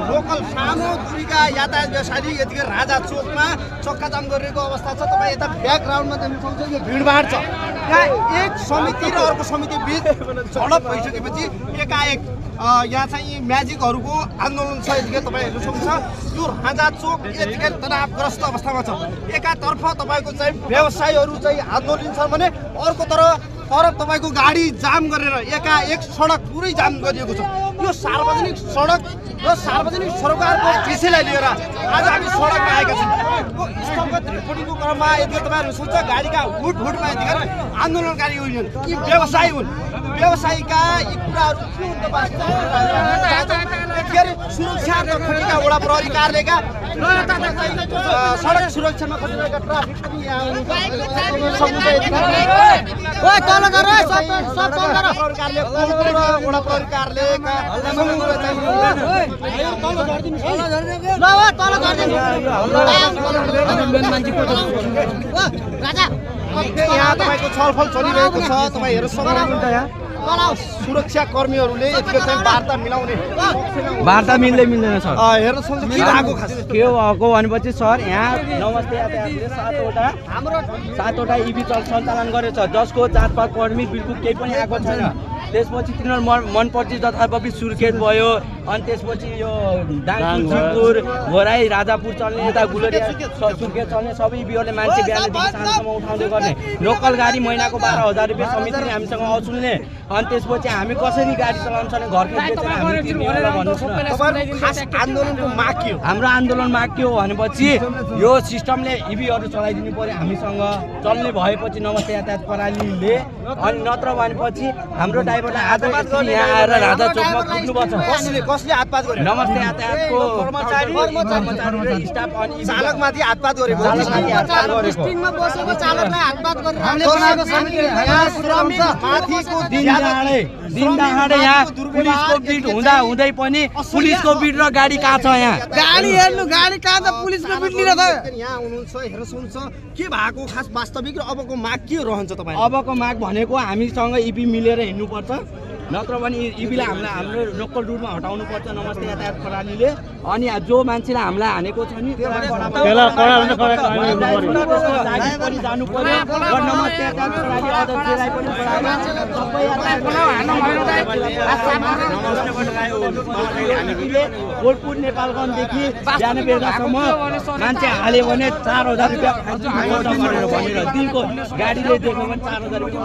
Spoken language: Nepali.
लोकल सानो दूरीका यातायात व्यवसायी यतिकै राजा चोकमा चक्काजाम गरिरहेको अवस्था छ। तपाईँ यता ब्याकग्राउन्डमा देख्न सक्नुहुन्छ यो भिडभाड छ। यहाँ एक समिति र अर्को समिति बिच झडप भइसकेपछि एकाएक यहाँ चाहिँ म्याजिकहरूको आन्दोलन छ। यतिकै तपाईँ हेर्न सक्नुहुन्छ यो राजा चोक यतिकै तनावग्रस्त अवस्थामा छ। एकातर्फ तपाईँको चाहिँ व्यवसायीहरू चाहिँ आन्दोलन छ भने अर्कोतर्फ तपाईँको गाडी जाम गरेर एकाएक सडक पुरै जाम गरिएको छ। यो सार्वजनिक सडक र सार्वजनिक सरोकारको विषयलाई लिएर आज हामी सडकमा आएका छौँ। यो स्थलगत रिपोर्टिङको क्रममा यदि तपाईँहरू सोच्छ गाडीका हुटमा यतिखेर आन्दोलनकारी हुन् कि व्यवसायी हुन्, व्यवसायीका यी कुराहरू के हुन् यतिखेर सुरक्षा खटिएका वडा प्रहरी कार्यालयका सडक सुरक्षामा खटिरहेका ट्राफिक पनि यहाँ वडा प्रहरी कार्यालयका यहाँ तपाईँको छलफल चलिरहेको छ। तपाईँ हेर्न सक्नुहुन्छ यहाँ सुरक्षा कर्मीहरूले यतिकै चाहिँ वार्ता मिलाउने वार्ता मिल्दैन सर। हेर्न सक्नुहुन्छ के भएको खास के भएको भनेपछि सर यहाँ नमस्ते यातायातले सातवटा इभी सञ्चालन गरेको छ जसको जाँचपात पर्मिट बिल्कुल केही पनि आएको छैन। त्यसपछि तिनीहरू मनपर्ची जथाभावी सुर्खेत भयो अनि त्यसपछि यो दाङपुर घोराई राजापुर चल्ने यता गुलरिया सुर्खेत चल्ने सबै इभीहरूले मान्छे बिहानदेखि साँझसम्म उठाउँदै गर्ने लोकल गाडी महिनाको 12,000 रुपियाँ समितिले हामीसँग असुल्ने अनि त्यसपछि हामी कसरी गाडी चलाउँछ भने घरको आन्दोलनको माग के हो? हाम्रो आन्दोलन माग के हो भनेपछि यो सिस्टमले इभीहरू चलाइदिनु पर्यो हामीसँग चल्ने भएपछि नमस्ते यातायात प्रणालीले अनि नत्र भनेपछि हाम्रो ड्राइभरलाई आज यहाँ आएर राजा चोकमा पुग्नुपर्छ। कसले हातपात गर्यो? नमस्ते यातायातको कर्मचारी स्टाफ अनि चालकमाथि हातपात गरेको दिन दहाडे यहाँ पुलिसको बिट हुँदै पनि पुलिसको बिट र गाडी कहाँ छ? यहाँ गाडी हेर्नु गाडी कहाँ छ? पुलिसको बिट लिएर त यहाँ हुनुहुन्छ हेर्न सक्नुहुन्छ के भएको खास वास्तविक र अबको माग के रहन्छ तपाईँ? अबको माग भनेको हामीसँग इभी मिलेर हिँड्नुपर्छ नत्र भने इभीलाई हाम्रो लोकल रुटमा हटाउनु पर्छ नमस्ते यातायात प्रणालीले। अनि जो मान्छेले हामीलाई हानेको छ नि जानु पर्यो र नमस्ते यातायात प्रणाली अध्यक्षलाई पनि कोटपुर नेपालगञ्जदेखि बिहान बेलुकासम्म मान्छे हाल्यो भने 4,000 रुपियाँ भनेर दिनको गाडीले दिएको भने 4,000 रुपियाँ